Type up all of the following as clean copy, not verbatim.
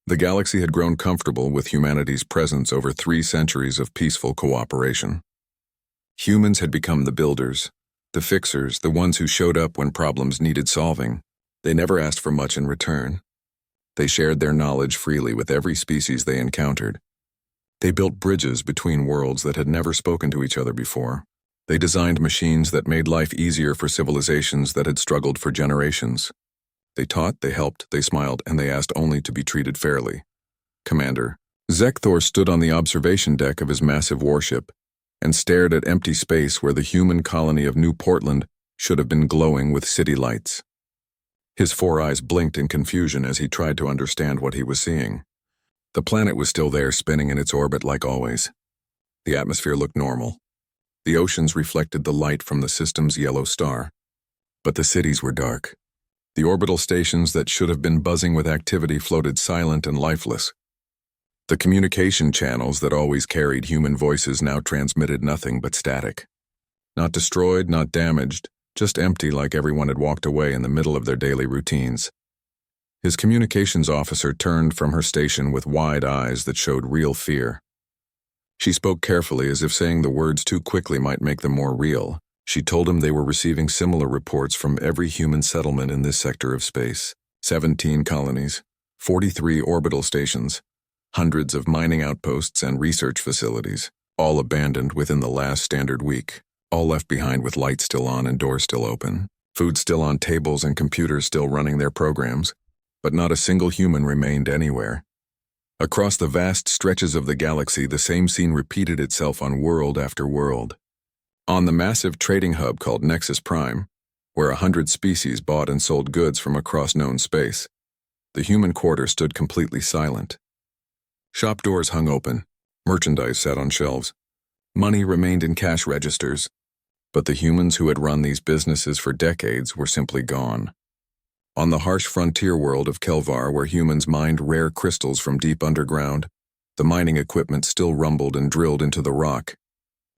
The galaxy had grown comfortable with humanity's presence over 3 centuries of peaceful cooperation. Humans had become the builders, the fixers, the ones who showed up when problems needed solving. They never asked for much in return. They shared their knowledge freely with every species they encountered. They built bridges between worlds that had never spoken to each other before. They designed machines that made life easier for civilizations that had struggled for generations. They taught, they helped, they smiled, and they asked only to be treated fairly. Commander Zekthor stood on the observation deck of his massive warship and stared at empty space where the human colony of New Portland should have been glowing with city lights. His 4 eyes blinked in confusion as he tried to understand what he was seeing. The planet was still there, spinning in its orbit like always. The atmosphere looked normal. The oceans reflected the light from the system's yellow star. But the cities were dark. The orbital stations that should have been buzzing with activity floated silent and lifeless. The communication channels that always carried human voices now transmitted nothing but static. Not destroyed, not damaged, just empty, like everyone had walked away in the middle of their daily routines. His communications officer turned from her station with wide eyes that showed real fear. She spoke carefully, as if saying the words too quickly might make them more real. She told him they were receiving similar reports from every human settlement in this sector of space. 17 colonies, 43 orbital stations, hundreds of mining outposts and research facilities, all abandoned within the last standard week, all left behind with lights still on and doors still open, food still on tables and computers still running their programs, but not a single human remained anywhere. Across the vast stretches of the galaxy, the same scene repeated itself on world after world. On the massive trading hub called Nexus Prime, where 100 species bought and sold goods from across known space, the human quarter stood completely silent. Shop doors hung open, merchandise sat on shelves, money remained in cash registers, but the humans who had run these businesses for decades were simply gone. On the harsh frontier world of Kelvar, where humans mined rare crystals from deep underground, the mining equipment still rumbled and drilled into the rock.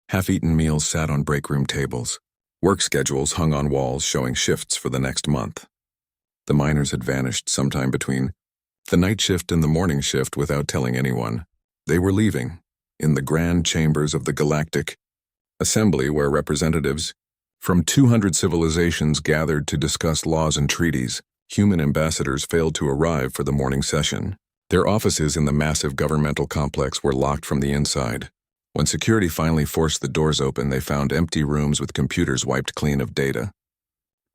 Half-eaten meals sat on break-room tables. Work schedules hung on walls showing shifts for the next month. The miners had vanished sometime between the night shift and the morning shift without telling anyone. They were leaving, in the grand chambers of the Galactic Assembly, where representatives from 200 civilizations gathered to discuss laws and treaties. Human ambassadors failed to arrive for the morning session. Their offices in the massive governmental complex were locked from the inside. When security finally forced the doors open, they found empty rooms with computers wiped clean of data.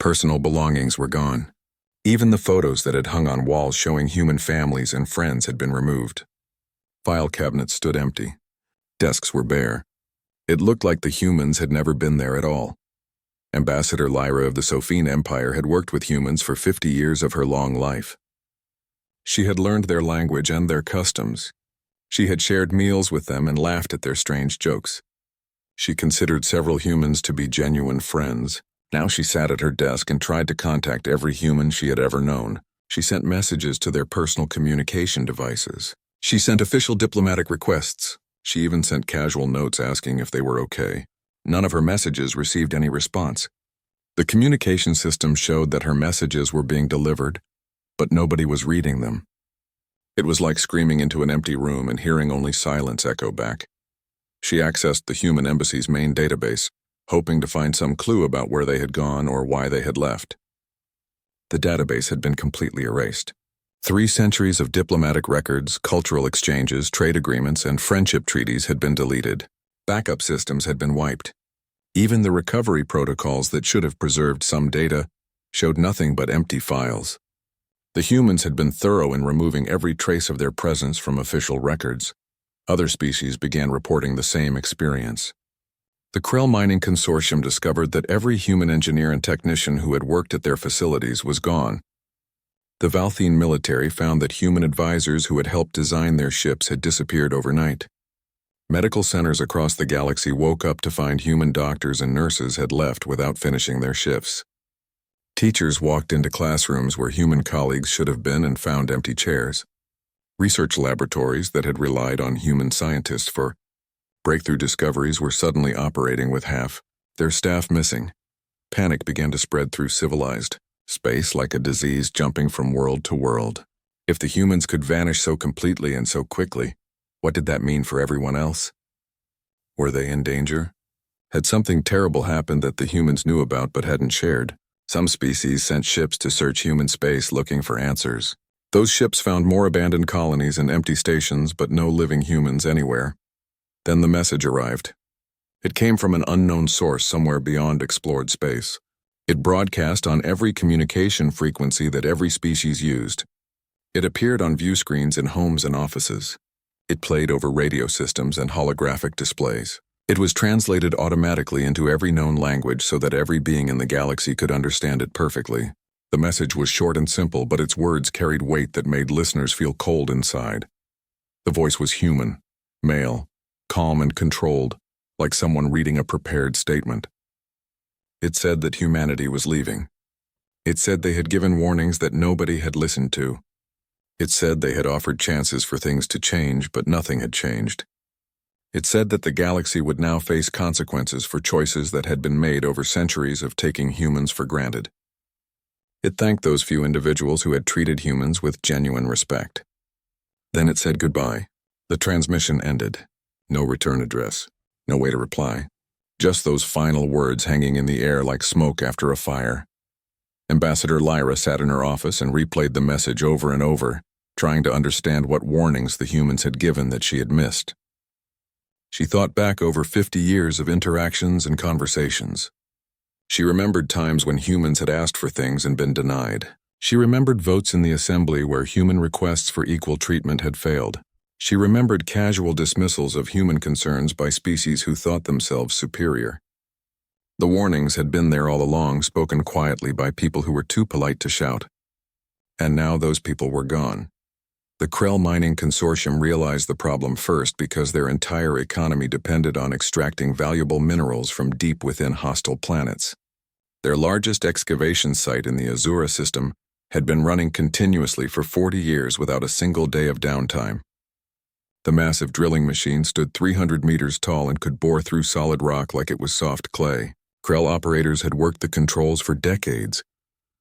Personal belongings were gone. Even the photos that had hung on walls showing human families and friends had been removed. File cabinets stood empty. Desks were bare. It looked like the humans had never been there at all. Ambassador Lyra of the Sophene Empire had worked with humans for 50 years of her long life. She had learned their language and their customs. She had shared meals with them and laughed at their strange jokes. She considered several humans to be genuine friends. Now she sat at her desk and tried to contact every human she had ever known. She sent messages to their personal communication devices. She sent official diplomatic requests. She even sent casual notes asking if they were okay. None of her messages received any response. The communication system showed that her messages were being delivered, but nobody was reading them. It was like screaming into an empty room and hearing only silence echo back. She accessed the human embassy's main database, hoping to find some clue about where they had gone or why they had left. The database had been completely erased. 3 centuries of diplomatic records, cultural exchanges, trade agreements, and friendship treaties had been deleted. Backup systems had been wiped. Even the recovery protocols that should have preserved some data showed nothing but empty files. The humans had been thorough in removing every trace of their presence from official records. Other species began reporting the same experience. The Krell Mining Consortium discovered that every human engineer and technician who had worked at their facilities was gone. The Valthene military found that human advisors who had helped design their ships had disappeared overnight. Medical centers across the galaxy woke up to find human doctors and nurses had left without finishing their shifts. Teachers walked into classrooms where human colleagues should have been and found empty chairs. Research laboratories that had relied on human scientists for breakthrough discoveries were suddenly operating with half their staff missing. Panic began to spread through civilized space like a disease jumping from world to world. If the humans could vanish so completely and so quickly, what did that mean for everyone else? Were they in danger? Had something terrible happened that the humans knew about but hadn't shared? Some species sent ships to search human space looking for answers. Those ships found more abandoned colonies and empty stations, but no living humans anywhere. Then the message arrived. It came from an unknown source somewhere beyond explored space. It broadcast on every communication frequency that every species used. It appeared on view screens in homes and offices. It played over radio systems and holographic displays. It was translated automatically into every known language so that every being in the galaxy could understand it perfectly. The message was short and simple, but its words carried weight that made listeners feel cold inside. The voice was human, male, calm and controlled, like someone reading a prepared statement. It said that humanity was leaving. It said they had given warnings that nobody had listened to. It said they had offered chances for things to change, but nothing had changed. It said that the galaxy would now face consequences for choices that had been made over centuries of taking humans for granted. It thanked those few individuals who had treated humans with genuine respect. Then it said goodbye. The transmission ended. No return address. No way to reply. Just those final words hanging in the air like smoke after a fire. Ambassador Lyra sat in her office and replayed the message over and over, trying to understand what warnings the humans had given that she had missed. She thought back over 50 years of interactions and conversations. She remembered times when humans had asked for things and been denied. She remembered votes in the assembly where human requests for equal treatment had failed. She remembered casual dismissals of human concerns by species who thought themselves superior. The warnings had been there all along, spoken quietly by people who were too polite to shout. And now those people were gone. The Krell Mining Consortium realized the problem first because their entire economy depended on extracting valuable minerals from deep within hostile planets. Their largest excavation site in the Azura system had been running continuously for 40 years without a single day of downtime. The massive drilling machine stood 300 meters tall and could bore through solid rock like it was soft clay. Krell operators had worked the controls for decades,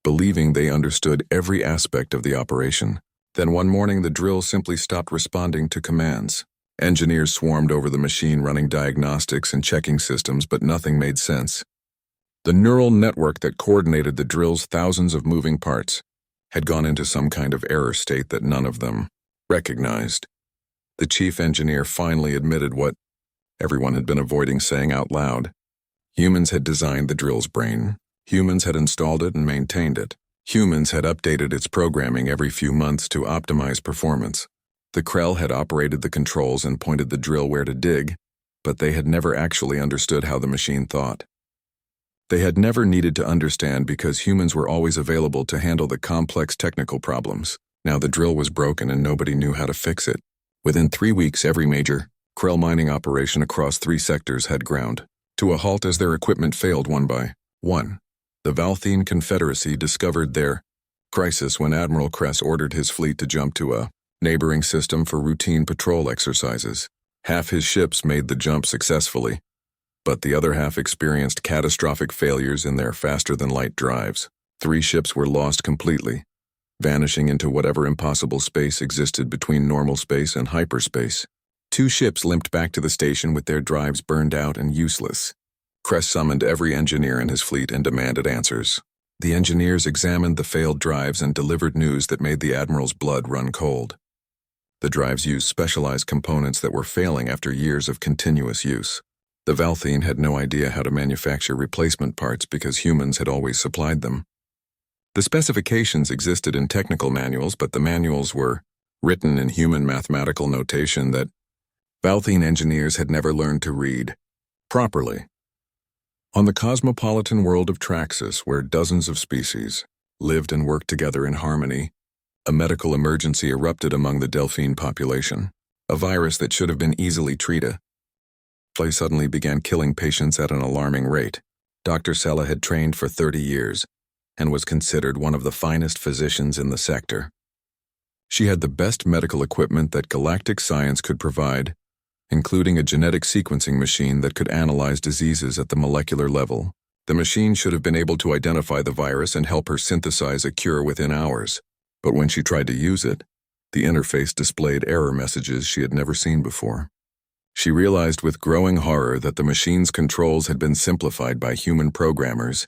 believing they understood every aspect of the operation. Then one morning the drill simply stopped responding to commands. Engineers swarmed over the machine running diagnostics and checking systems, but nothing made sense. The neural network that coordinated the drill's thousands of moving parts had gone into some kind of error state that none of them recognized. The chief engineer finally admitted what everyone had been avoiding saying out loud. Humans had designed the drill's brain. Humans had installed it and maintained it. Humans had updated its programming every few months to optimize performance. The Krell had operated the controls and pointed the drill where to dig, but they had never actually understood how the machine thought. They had never needed to understand because humans were always available to handle the complex technical problems. Now the drill was broken and nobody knew how to fix it. Within 3 weeks, every major Krell mining operation across 3 sectors had ground to a halt as their equipment failed one by one. The Valthene Confederacy discovered their crisis when Admiral Kress ordered his fleet to jump to a neighboring system for routine patrol exercises. Half his ships made the jump successfully, but the other half experienced catastrophic failures in their faster-than-light drives. 3 ships were lost completely, vanishing into whatever impossible space existed between normal space and hyperspace. 2 ships limped back to the station with their drives burned out and useless. Kress summoned every engineer in his fleet and demanded answers. The engineers examined the failed drives and delivered news that made the Admiral's blood run cold. The drives used specialized components that were failing after years of continuous use. The Valthene had no idea how to manufacture replacement parts because humans had always supplied them. The specifications existed in technical manuals, but the manuals were written in human mathematical notation that Valthene engineers had never learned to read properly. On the cosmopolitan world of Traxxas, where dozens of species lived and worked together in harmony, a medical emergency erupted among the Delphine population. A virus that should have been easily treated suddenly began killing patients at an alarming rate. Dr. Sella had trained for 30 years and was considered one of the finest physicians in the sector. She had the best medical equipment that galactic science could provide, including a genetic sequencing machine that could analyze diseases at the molecular level. The machine should have been able to identify the virus and help her synthesize a cure within hours. But when she tried to use it, The interface displayed error messages she had never seen before. She realized with growing horror that the machine's controls had been simplified by human programmers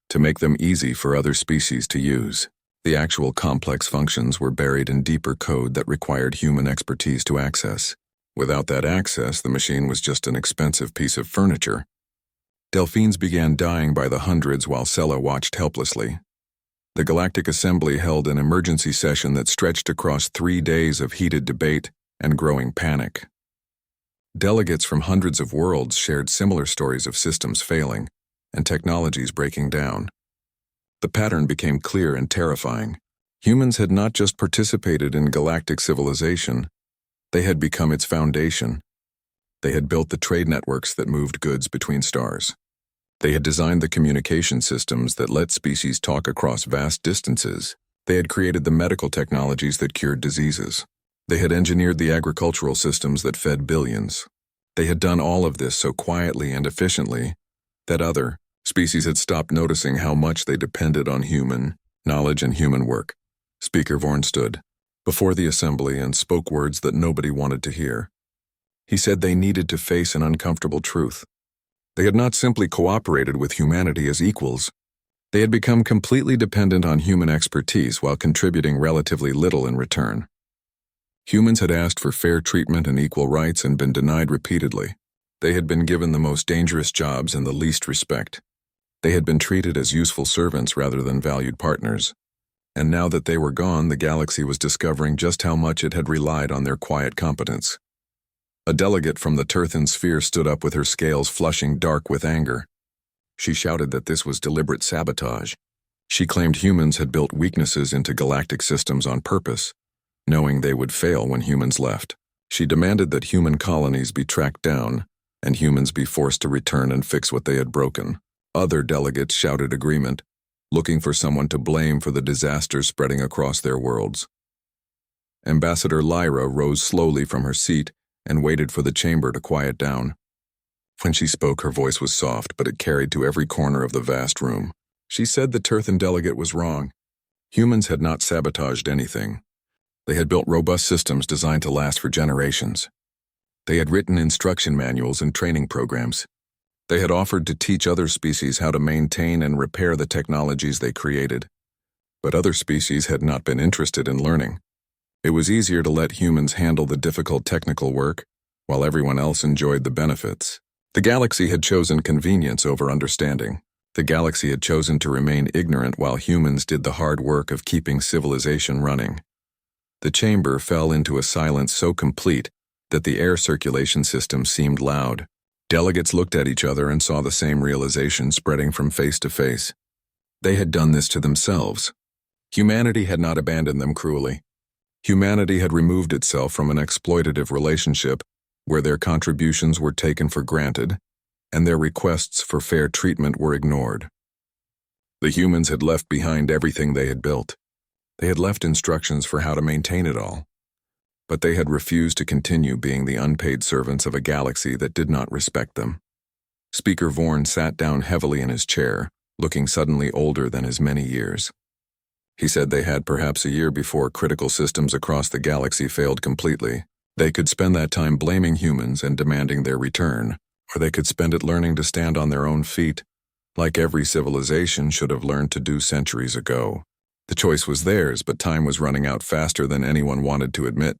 to make them easy for other species to use. The actual complex functions were buried in deeper code that required human expertise to access. Without that access, the machine was just an expensive piece of furniture. Delphines began dying by the hundreds while Sella watched helplessly. The Galactic Assembly held an emergency session that stretched across 3 days of heated debate and growing panic. Delegates from hundreds of worlds shared similar stories of systems failing and technologies breaking down. The pattern became clear and terrifying. Humans had not just participated in galactic civilization, they had become its foundation. They had built the trade networks that moved goods between stars. They had designed the communication systems that let species talk across vast distances. They had created the medical technologies that cured diseases. They had engineered the agricultural systems that fed billions. They had done all of this so quietly and efficiently that other species had stopped noticing how much they depended on human knowledge and human work. Speaker Vorn stood before the assembly and spoke words that nobody wanted to hear. He said they needed to face an uncomfortable truth. They had not simply cooperated with humanity as equals. They had become completely dependent on human expertise while contributing relatively little in return. Humans had asked for fair treatment and equal rights and been denied repeatedly. They had been given the most dangerous jobs and the least respect. They had been treated as useful servants rather than valued partners. And now that they were gone, the galaxy was discovering just how much it had relied on their quiet competence. A delegate from the Terthan sphere stood up with her scales flushing dark with anger. She shouted that this was deliberate sabotage. She claimed humans had built weaknesses into galactic systems on purpose, knowing they would fail when humans left. She demanded that human colonies be tracked down and humans be forced to return and fix what they had broken. Other delegates shouted agreement, looking for someone to blame for the disasters spreading across their worlds. Ambassador Lyra rose slowly from her seat and waited for the chamber to quiet down. When she spoke, her voice was soft, but it carried to every corner of the vast room. She said the Terthan delegate was wrong. Humans had not sabotaged anything. They had built robust systems designed to last for generations. They had written instruction manuals and training programs. They had offered to teach other species how to maintain and repair the technologies they created. But other species had not been interested in learning. It was easier to let humans handle the difficult technical work, while everyone else enjoyed the benefits. The galaxy had chosen convenience over understanding. The galaxy had chosen to remain ignorant while humans did the hard work of keeping civilization running. The chamber fell into a silence so complete that the air circulation system seemed loud. Delegates looked at each other and saw the same realization spreading from face to face. They had done this to themselves. Humanity had not abandoned them cruelly. Humanity had removed itself from an exploitative relationship where their contributions were taken for granted and their requests for fair treatment were ignored. The humans had left behind everything they had built. They had left instructions for how to maintain it all. But they had refused to continue being the unpaid servants of a galaxy that did not respect them. Speaker Vorn sat down heavily in his chair, looking suddenly older than his many years. He said they had perhaps a year before critical systems across the galaxy failed completely. They could spend that time blaming humans and demanding their return, or they could spend it learning to stand on their own feet, like every civilization should have learned to do centuries ago. The choice was theirs, but time was running out faster than anyone wanted to admit.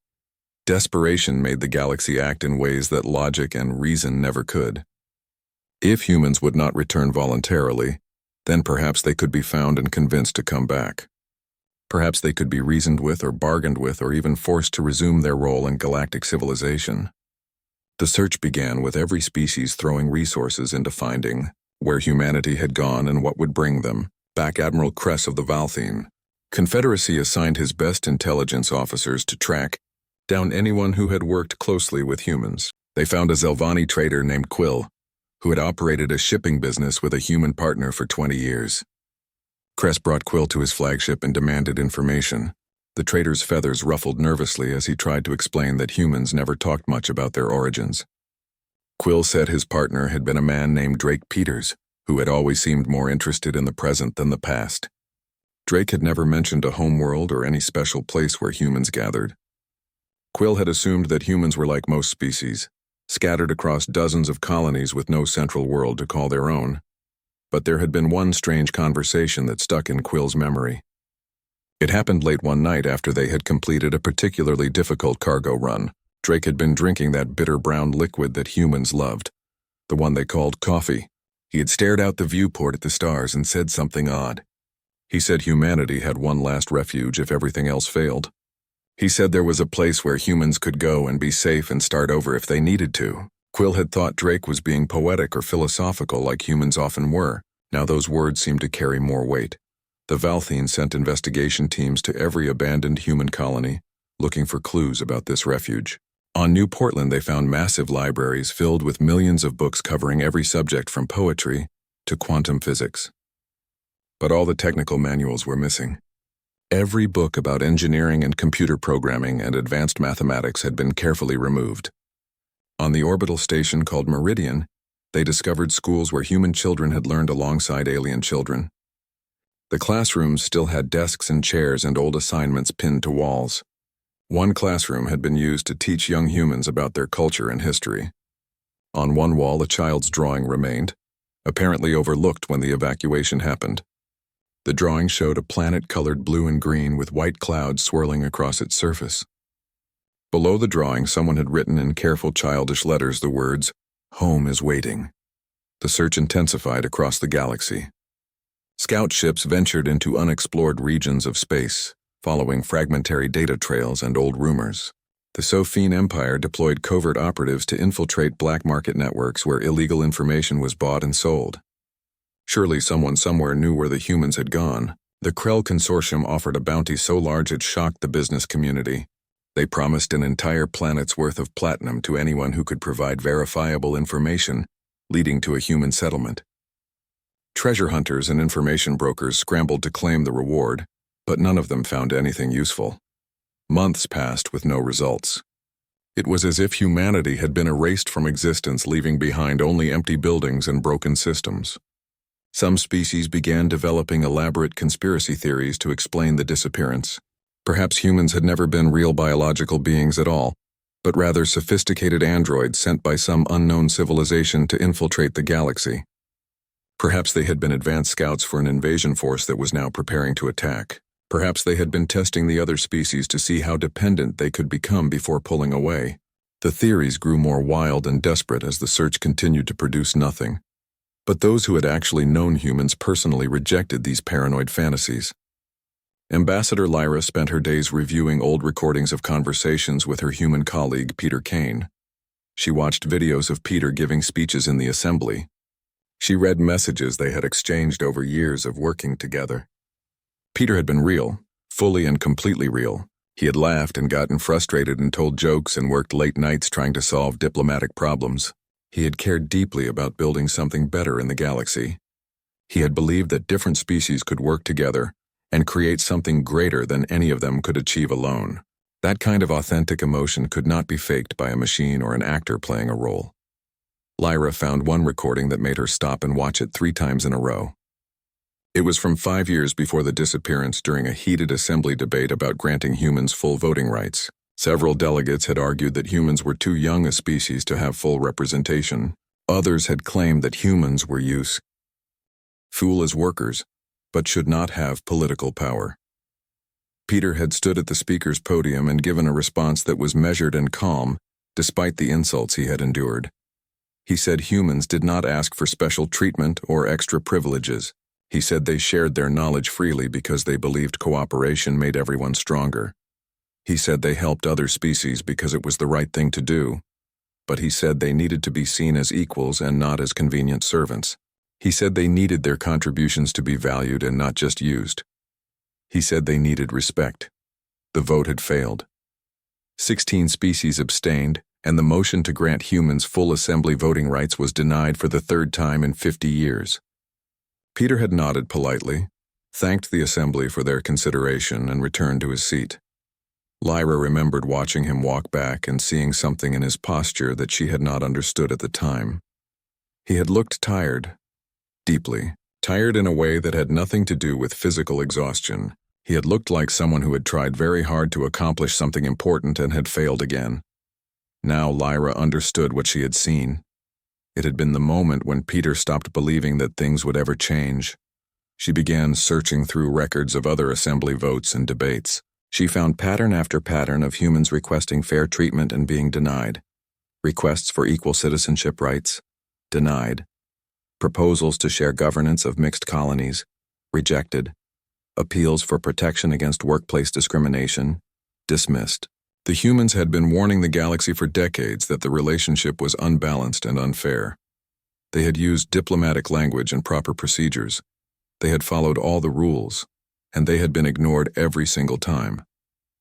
Desperation made the galaxy act in ways that logic and reason never could. If humans would not return voluntarily, then perhaps they could be found and convinced to come back. Perhaps they could be reasoned with or bargained with or even forced to resume their role in galactic civilization. The search began with every species throwing resources into finding where humanity had gone and what would bring them back. Admiral Kress of the Valthine Confederacy assigned his best intelligence officers to track down anyone who had worked closely with humans. They found a Zelvani trader named Quill, who had operated a shipping business with a human partner for 20 years. Kress brought Quill to his flagship and demanded information. The trader's feathers ruffled nervously as he tried to explain that humans never talked much about their origins. Quill said his partner had been a man named Drake Peters, who had always seemed more interested in the present than the past. Drake had never mentioned a homeworld or any special place where humans gathered. Quill had assumed that humans were like most species, scattered across dozens of colonies with no central world to call their own. But there had been one strange conversation that stuck in Quill's memory. It happened late one night after they had completed a particularly difficult cargo run. Drake had been drinking that bitter brown liquid that humans loved, the one they called coffee. He had stared out the viewport at the stars and said something odd. He said humanity had one last refuge if everything else failed. He said there was a place where humans could go and be safe and start over if they needed to. Quill had thought Drake was being poetic or philosophical like humans often were. Now those words seemed to carry more weight. The Valthine sent investigation teams to every abandoned human colony, looking for clues about this refuge. On New Portland, they found massive libraries filled with millions of books covering every subject from poetry to quantum physics. But all the technical manuals were missing. Every book about engineering and computer programming and advanced mathematics had been carefully removed. On the orbital station called Meridian, they discovered schools where human children had learned alongside alien children. The classrooms still had desks and chairs and old assignments pinned to walls. One classroom had been used to teach young humans about their culture and history. On one wall, a child's drawing remained, apparently overlooked when the evacuation happened. The drawing showed a planet colored blue and green with white clouds swirling across its surface. Below the drawing, someone had written in careful childish letters the words, "Home is waiting." The search intensified across the galaxy. Scout ships ventured into unexplored regions of space, following fragmentary data trails and old rumors. The Sophene Empire deployed covert operatives to infiltrate black market networks where illegal information was bought and sold. Surely someone somewhere knew where the humans had gone. The Krell Consortium offered a bounty so large it shocked the business community. They promised an entire planet's worth of platinum to anyone who could provide verifiable information, leading to a human settlement. Treasure hunters and information brokers scrambled to claim the reward, but none of them found anything useful. Months passed with no results. It was as if humanity had been erased from existence, leaving behind only empty buildings and broken systems. Some species began developing elaborate conspiracy theories to explain the disappearance. Perhaps humans had never been real biological beings at all, but rather sophisticated androids sent by some unknown civilization to infiltrate the galaxy. Perhaps they had been advanced scouts for an invasion force that was now preparing to attack. Perhaps they had been testing the other species to see how dependent they could become before pulling away. The theories grew more wild and desperate as the search continued to produce nothing. But those who had actually known humans personally rejected these paranoid fantasies. Ambassador Lyra spent her days reviewing old recordings of conversations with her human colleague Peter Kane. She watched videos of Peter giving speeches in the assembly. She read messages they had exchanged over years of working together. Peter had been real, fully and completely real. He had laughed and gotten frustrated and told jokes and worked late nights trying to solve diplomatic problems. He had cared deeply about building something better in the galaxy. He had believed that different species could work together and create something greater than any of them could achieve alone. That kind of authentic emotion could not be faked by a machine or an actor playing a role. Lyra found one recording that made her stop and watch it 3 times in a row. It was from 5 years before the disappearance during a heated assembly debate about granting humans full voting rights. Several delegates had argued that humans were too young a species to have full representation. Others had claimed that humans were useful as workers, but should not have political power. Peter had stood at the speaker's podium and given a response that was measured and calm, despite the insults he had endured. He said humans did not ask for special treatment or extra privileges. He said they shared their knowledge freely because they believed cooperation made everyone stronger. He said they helped other species because it was the right thing to do. But he said they needed to be seen as equals and not as convenient servants. He said they needed their contributions to be valued and not just used. He said they needed respect. The vote had failed. 16 species abstained, and the motion to grant humans full assembly voting rights was denied for the 3rd time in 50 years. Peter had nodded politely, thanked the assembly for their consideration, and returned to his seat. Lyra remembered watching him walk back and seeing something in his posture that she had not understood at the time. He had looked tired, deeply, tired in a way that had nothing to do with physical exhaustion. He had looked like someone who had tried very hard to accomplish something important and had failed again. Now Lyra understood what she had seen. It had been the moment when Peter stopped believing that things would ever change. She began searching through records of other assembly votes and debates. She found pattern after pattern of humans requesting fair treatment and being denied. Requests for equal citizenship rights, denied. Proposals to share governance of mixed colonies, rejected. Appeals for protection against workplace discrimination, dismissed. The humans had been warning the galaxy for decades that the relationship was unbalanced and unfair. They had used diplomatic language and proper procedures. They had followed all the rules, and they had been ignored every single time.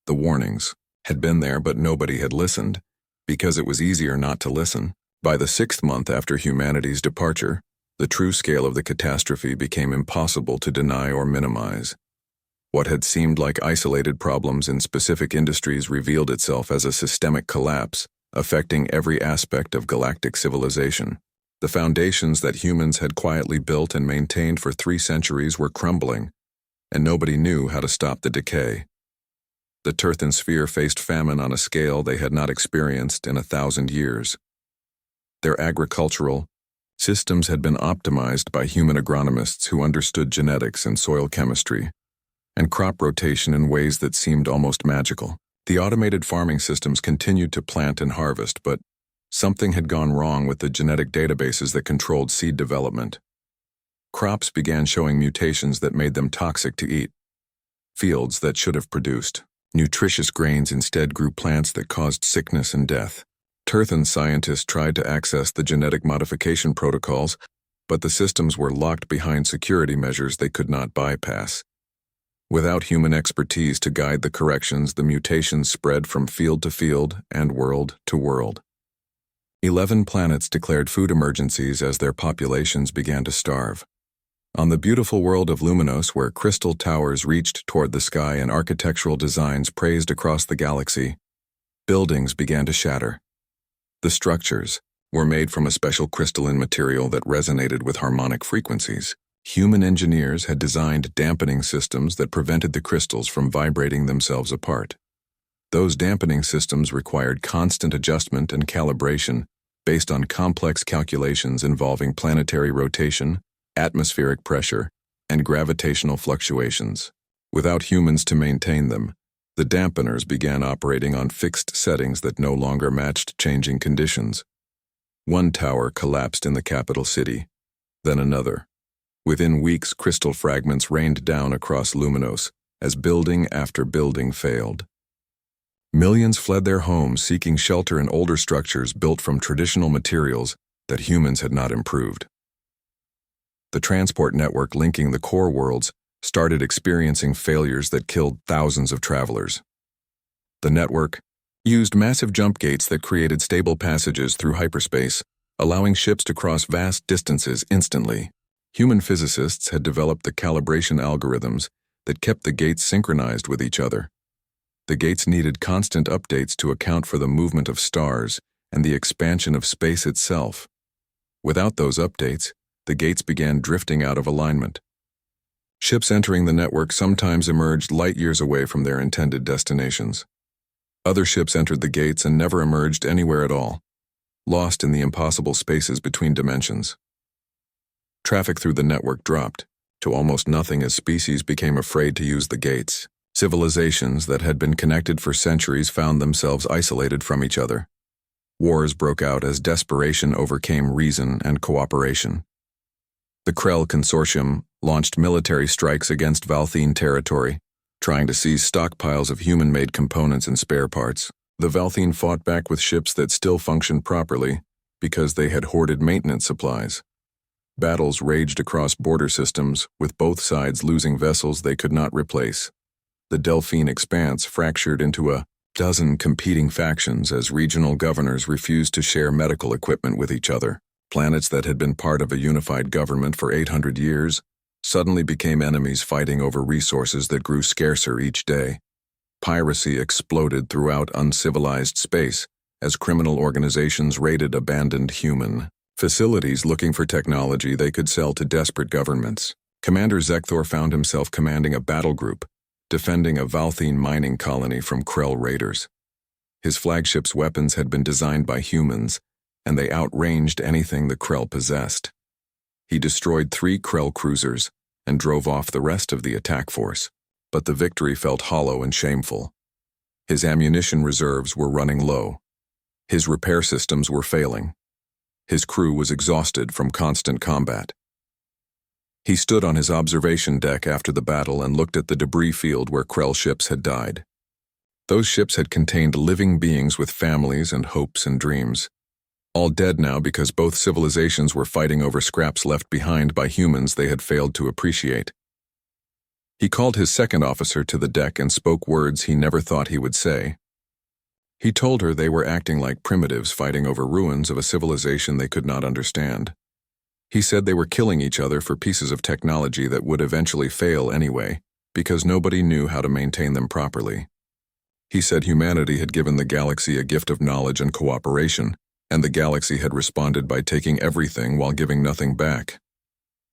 The warnings had been there, but nobody had listened, because it was easier not to listen. By the 6th month after humanity's departure, the true scale of the catastrophe became impossible to deny or minimize. What had seemed like isolated problems in specific industries revealed itself as a systemic collapse, affecting every aspect of galactic civilization. The foundations that humans had quietly built and maintained for 3 centuries were crumbling, and nobody knew how to stop the decay. The Turthan sphere faced famine on a scale they had not experienced in 1,000 years. Their agricultural systems had been optimized by human agronomists who understood genetics and soil chemistry, and crop rotation in ways that seemed almost magical. The automated farming systems continued to plant and harvest, but something had gone wrong with the genetic databases that controlled seed development. Crops began showing mutations that made them toxic to eat. Fields that should have produced nutritious grains instead grew plants that caused sickness and death. Turthan scientists tried to access the genetic modification protocols, but the systems were locked behind security measures they could not bypass. Without human expertise to guide the corrections, the mutations spread from field to field and world to world. 11 planets declared food emergencies as their populations began to starve. On the beautiful world of Luminos, where crystal towers reached toward the sky and architectural designs praised across the galaxy, buildings began to shatter. The structures were made from a special crystalline material that resonated with harmonic frequencies. Human engineers had designed dampening systems that prevented the crystals from vibrating themselves apart. Those dampening systems required constant adjustment and calibration based on complex calculations involving planetary rotation, atmospheric pressure, and gravitational fluctuations. Without humans to maintain them, the dampeners began operating on fixed settings that no longer matched changing conditions. One tower collapsed in the capital city, then another. Within weeks, crystal fragments rained down across Luminos as building after building failed. Millions fled their homes seeking shelter in older structures built from traditional materials that humans had not improved. The transport network linking the core worlds started experiencing failures that killed thousands of travelers. The network used massive jump gates that created stable passages through hyperspace, allowing ships to cross vast distances instantly. Human physicists had developed the calibration algorithms that kept the gates synchronized with each other. The gates needed constant updates to account for the movement of stars and the expansion of space itself. Without those updates, the gates began drifting out of alignment. Ships entering the network sometimes emerged light years away from their intended destinations. Other ships entered the gates and never emerged anywhere at all, lost in the impossible spaces between dimensions. Traffic through the network dropped to almost nothing as species became afraid to use the gates. Civilizations that had been connected for centuries found themselves isolated from each other. Wars broke out as desperation overcame reason and cooperation. The Krell Consortium launched military strikes against Valthene territory, trying to seize stockpiles of human-made components and spare parts. The Valthene fought back with ships that still functioned properly because they had hoarded maintenance supplies. Battles raged across border systems, with both sides losing vessels they could not replace. The Delphine Expanse fractured into a dozen competing factions as regional governors refused to share medical equipment with each other. Planets that had been part of a unified government for 800 years suddenly became enemies fighting over resources that grew scarcer each day. Piracy exploded throughout uncivilized space as criminal organizations raided abandoned human facilities looking for technology they could sell to desperate governments. Commander Zekthor found himself commanding a battle group, defending a Valthine mining colony from Krell raiders. His flagship's weapons had been designed by humans, and they outranged anything the Krell possessed. He destroyed 3 Krell cruisers and drove off the rest of the attack force, but the victory felt hollow and shameful. His ammunition reserves were running low. His repair systems were failing. His crew was exhausted from constant combat. He stood on his observation deck after the battle and looked at the debris field where Krell ships had died. Those ships had contained living beings with families and hopes and dreams, all dead now because both civilizations were fighting over scraps left behind by humans they had failed to appreciate. He called his second officer to the deck and spoke words he never thought he would say. He told her they were acting like primitives fighting over ruins of a civilization they could not understand. He said they were killing each other for pieces of technology that would eventually fail anyway, because nobody knew how to maintain them properly. He said humanity had given the galaxy a gift of knowledge and cooperation, and the galaxy had responded by taking everything while giving nothing back.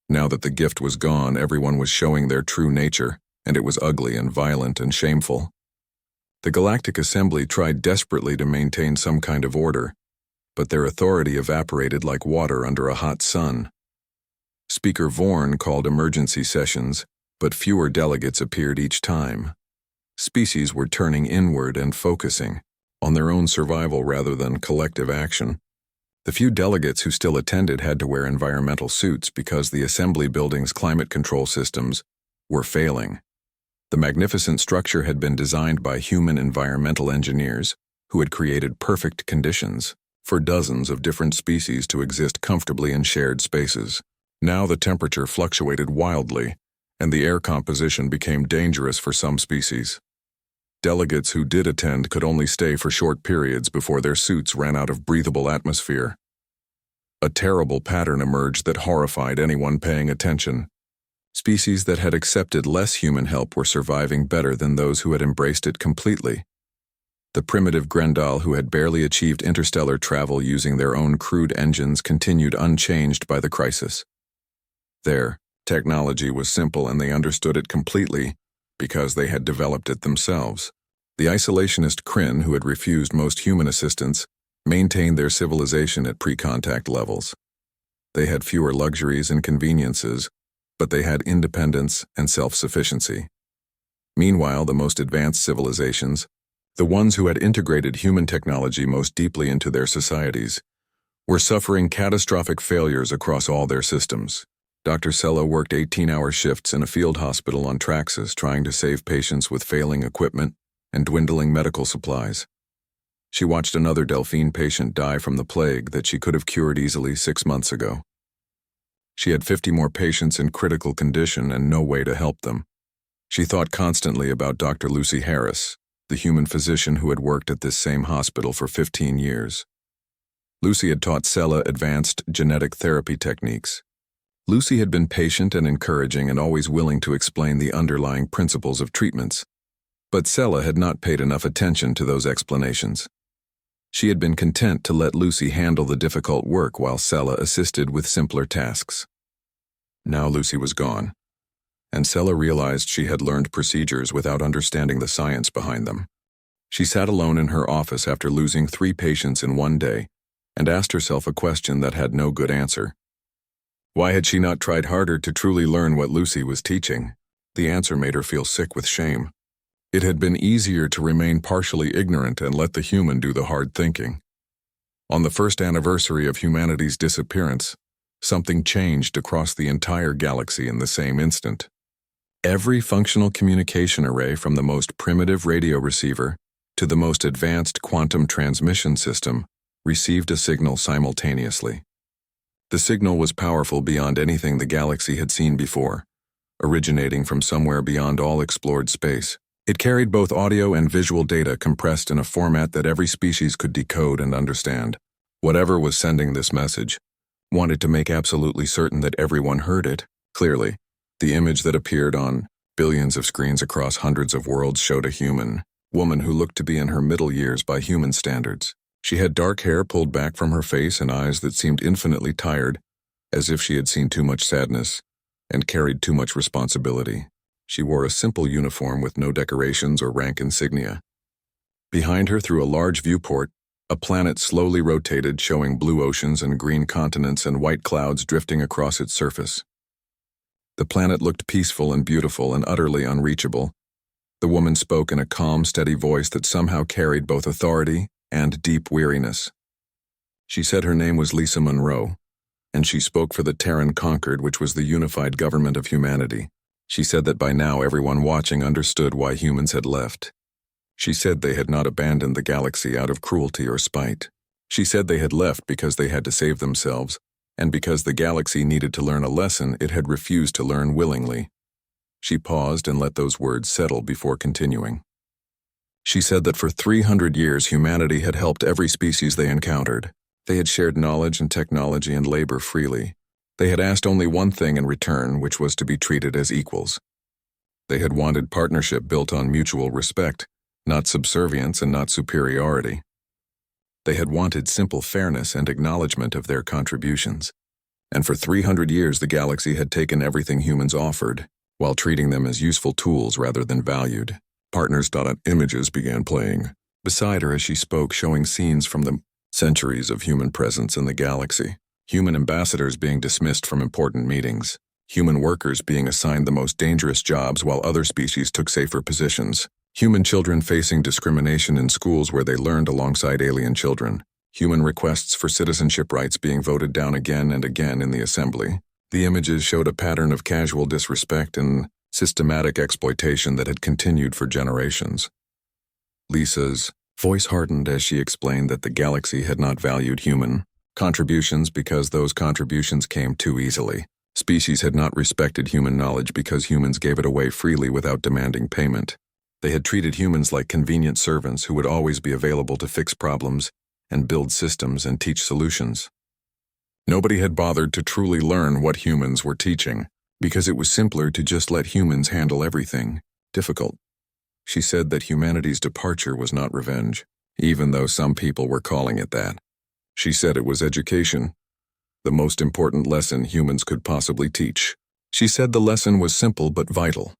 Now that the gift was gone, everyone was showing their true nature, and it was ugly and violent and shameful. The Galactic Assembly tried desperately to maintain some kind of order, but their authority evaporated like water under a hot sun. Speaker Vorn called emergency sessions, but fewer delegates appeared each time. Species were turning inward and focusing on their own survival rather than collective action. The few delegates who still attended had to wear environmental suits because the assembly building's climate control systems were failing. The magnificent structure had been designed by human environmental engineers who had created perfect conditions for dozens of different species to exist comfortably in shared spaces. Now the temperature fluctuated wildly, and the air composition became dangerous for some species. Delegates who did attend could only stay for short periods before their suits ran out of breathable atmosphere. A terrible pattern emerged that horrified anyone paying attention. Species that had accepted less human help were surviving better than those who had embraced it completely. The primitive Grendal who had barely achieved interstellar travel using their own crude engines continued unchanged by the crisis. Their technology was simple and they understood it completely because they had developed it themselves. The isolationist Kryn, who had refused most human assistance, maintained their civilization at pre-contact levels. They had fewer luxuries and conveniences, but they had independence and self-sufficiency. Meanwhile, the most advanced civilizations, the ones who had integrated human technology most deeply into their societies, were suffering catastrophic failures across all their systems. Dr. Sella worked 18-hour shifts in a field hospital on Traxxas trying to save patients with failing equipment and dwindling medical supplies. She watched another Delphine patient die from the plague that she could have cured easily 6 months ago. She had 50 more patients in critical condition and no way to help them. She thought constantly about Dr. Lucy Harris, the human physician who had worked at this same hospital for 15 years. Lucy had taught Sella advanced genetic therapy techniques. Lucy had been patient and encouraging and always willing to explain the underlying principles of treatments. But Sella had not paid enough attention to those explanations. She had been content to let Lucy handle the difficult work while Sella assisted with simpler tasks. Now Lucy was gone, and Sella realized she had learned procedures without understanding the science behind them. She sat alone in her office after losing 3 patients in one day and asked herself a question that had no good answer. Why had she not tried harder to truly learn what Lucy was teaching? The answer made her feel sick with shame. It had been easier to remain partially ignorant and let the human do the hard thinking. On the first anniversary of humanity's disappearance, something changed across the entire galaxy in the same instant. Every functional communication array from the most primitive radio receiver to the most advanced quantum transmission system received a signal simultaneously. The signal was powerful beyond anything the galaxy had seen before, originating from somewhere beyond all explored space. It carried both audio and visual data compressed in a format that every species could decode and understand. Whatever was sending this message wanted to make absolutely certain that everyone heard it clearly. The image that appeared on billions of screens across hundreds of worlds showed a human woman who looked to be in her middle years by human standards. She had dark hair pulled back from her face and eyes that seemed infinitely tired, as if she had seen too much sadness and carried too much responsibility. She wore a simple uniform with no decorations or rank insignia. Behind her, through a large viewport, a planet slowly rotated, showing blue oceans and green continents and white clouds drifting across its surface. The planet looked peaceful and beautiful and utterly unreachable. The woman spoke in a calm, steady voice that somehow carried both authority and deep weariness. She said her name was Lisa Monroe, and she spoke for the Terran Conquered, which was the unified government of humanity. She said that by now everyone watching understood why humans had left. She said they had not abandoned the galaxy out of cruelty or spite. She said they had left because they had to save themselves, and because the galaxy needed to learn a lesson it had refused to learn willingly. She paused and let those words settle before continuing. She said that for 300 years humanity had helped every species they encountered. They had shared knowledge and technology and labor freely. They had asked only one thing in return, which was to be treated as equals. They had wanted partnership built on mutual respect, not subservience and not superiority. They had wanted simple fairness and acknowledgement of their contributions. And for 300 years the galaxy had taken everything humans offered, while treating them as useful tools rather than valued. Partners. Images began playing beside her as she spoke, showing scenes from the centuries of human presence in the galaxy. Human ambassadors being dismissed from important meetings. Human workers being assigned the most dangerous jobs while other species took safer positions. Human children facing discrimination in schools where they learned alongside alien children. Human requests for citizenship rights being voted down again and again in the assembly. The images showed a pattern of casual disrespect and systematic exploitation that had continued for generations. Lisa's voice hardened as she explained that the galaxy had not valued human contributions because those contributions came too easily. Species had not respected human knowledge because humans gave it away freely without demanding payment. They had treated humans like convenient servants who would always be available to fix problems and build systems and teach solutions. Nobody had bothered to truly learn what humans were teaching, because it was simpler to just let humans handle everything difficult. She said that humanity's departure was not revenge, even though some people were calling it that. She said it was education, the most important lesson humans could possibly teach. She said the lesson was simple but vital.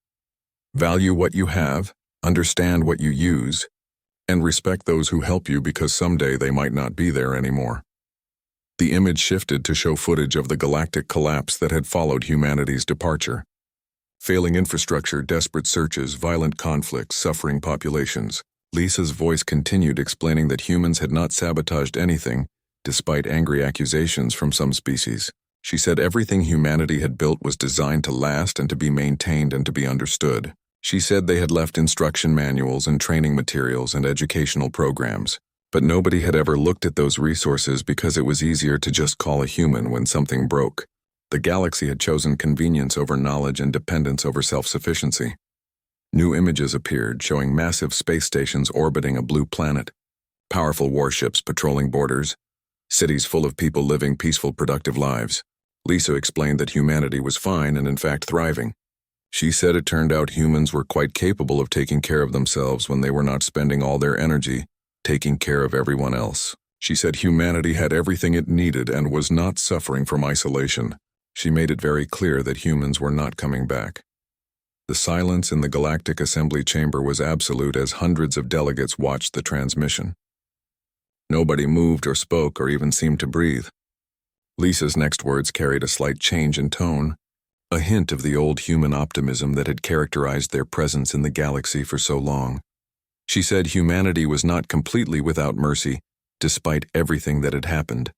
Value what you have, understand what you use, and respect those who help you because someday they might not be there anymore. The image shifted to show footage of the galactic collapse that had followed humanity's departure. Failing infrastructure, desperate searches, violent conflicts, suffering populations. Lisa's voice continued, explaining that humans had not sabotaged anything, despite angry accusations from some species. She said everything humanity had built was designed to last and to be maintained and to be understood. She said they had left instruction manuals and training materials and educational programs, but nobody had ever looked at those resources because it was easier to just call a human when something broke. The galaxy had chosen convenience over knowledge and dependence over self-sufficiency. New images appeared showing massive space stations orbiting a blue planet, powerful warships patrolling borders, cities full of people living peaceful, productive lives. Lisa explained that humanity was fine and in fact thriving. She said it turned out humans were quite capable of taking care of themselves when they were not spending all their energy taking care of everyone else. She said humanity had everything it needed and was not suffering from isolation. She made it very clear that humans were not coming back. The silence in the Galactic Assembly chamber was absolute as hundreds of delegates watched the transmission. Nobody moved or spoke or even seemed to breathe. Lisa's next words carried a slight change in tone, a hint of the old human optimism that had characterized their presence in the galaxy for so long. She said humanity was not completely without mercy, despite everything that had happened.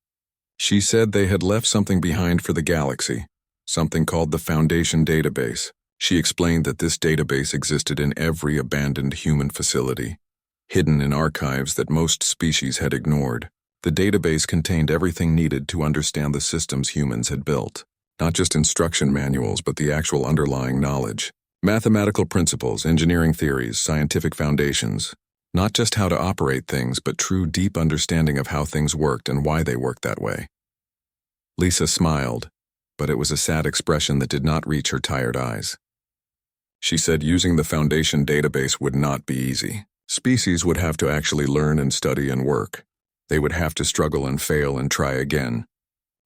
She said they had left something behind for the galaxy, something called the Foundation Database. She explained that this database existed in every abandoned human facility, hidden in archives that most species had ignored. The database contained everything needed to understand the systems humans had built, not just instruction manuals but the actual underlying knowledge. Mathematical principles, engineering theories, scientific foundations. Not just how to operate things, but true deep understanding of how things worked and why they worked that way. Lisa smiled, but it was a sad expression that did not reach her tired eyes. She said using the Foundation database would not be easy. Species would have to actually learn and study and work. They would have to struggle and fail and try again.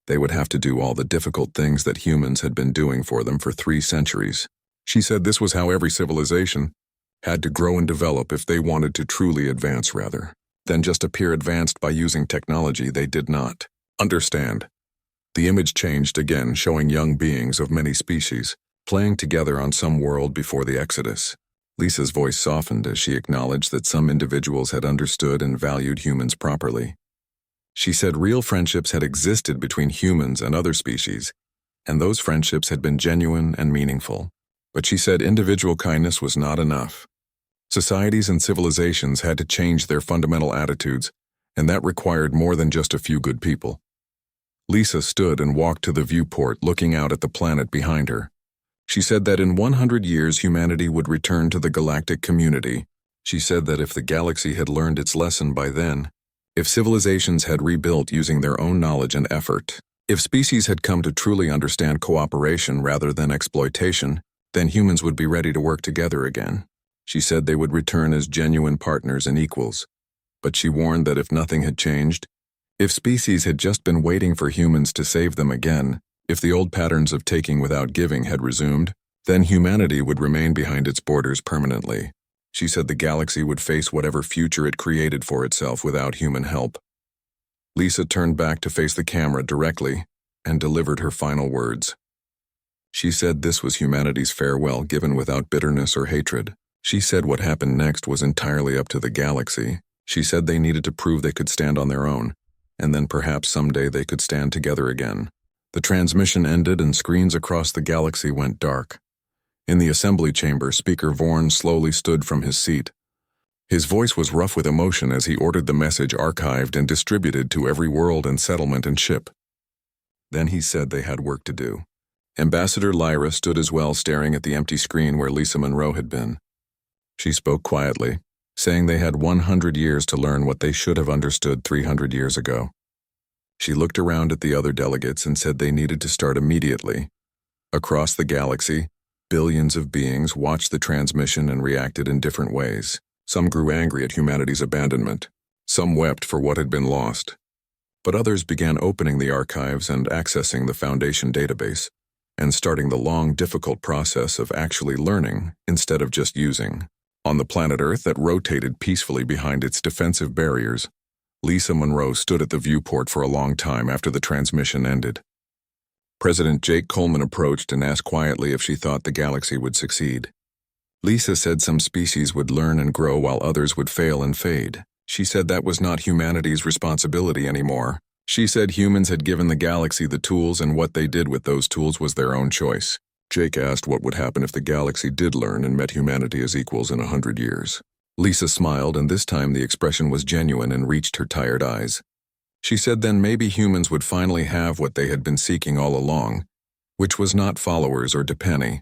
They would have to do all the difficult things that humans had been doing for them for 3 centuries. She said this was how every civilization had to grow and develop if they wanted to truly advance rather than just appear advanced by using technology they did not understand. The image changed again, showing young beings of many species playing together on some world before the Exodus. Lisa's voice softened as she acknowledged that some individuals had understood and valued humans properly. She said real friendships had existed between humans and other species, and those friendships had been genuine and meaningful. But she said individual kindness was not enough. Societies and civilizations had to change their fundamental attitudes, and that required more than just a few good people. Lisa stood and walked to the viewport, looking out at the planet behind her. She said that in 100 years humanity would return to the galactic community. She said that if the galaxy had learned its lesson by then, if civilizations had rebuilt using their own knowledge and effort, if species had come to truly understand cooperation rather than exploitation, then humans would be ready to work together again. She said they would return as genuine partners and equals. But she warned that if nothing had changed, if species had just been waiting for humans to save them again, if the old patterns of taking without giving had resumed, then humanity would remain behind its borders permanently. She said the galaxy would face whatever future it created for itself without human help. Lisa turned back to face the camera directly and delivered her final words. She said this was humanity's farewell given without bitterness or hatred. She said what happened next was entirely up to the galaxy. She said they needed to prove they could stand on their own, and then perhaps someday they could stand together again. The transmission ended and screens across the galaxy went dark. In the assembly chamber, Speaker Vorn slowly stood from his seat. His voice was rough with emotion as he ordered the message archived and distributed to every world and settlement and ship. Then he said they had work to do. Ambassador Lyra stood as well, staring at the empty screen where Lisa Monroe had been. She spoke quietly, saying they had 100 years to learn what they should have understood 300 years ago. She looked around at the other delegates and said they needed to start immediately. Across the galaxy, billions of beings watched the transmission and reacted in different ways. Some grew angry at humanity's abandonment. Some wept for what had been lost. But others began opening the archives and accessing the Foundation database, and starting the long, difficult process of actually learning instead of just using. On the planet Earth that rotated peacefully behind its defensive barriers, Lisa Monroe stood at the viewport for a long time after the transmission ended. President Jake Coleman approached and asked quietly if she thought the galaxy would succeed. Lisa said some species would learn and grow while others would fail and fade. She said that was not humanity's responsibility anymore. She said humans had given the galaxy the tools and what they did with those tools was their own choice. Jake asked what would happen if the galaxy did learn and met humanity as equals in 100 years. Lisa smiled, and this time the expression was genuine and reached her tired eyes. She said then maybe humans would finally have what they had been seeking all along, which was not followers or Depeni,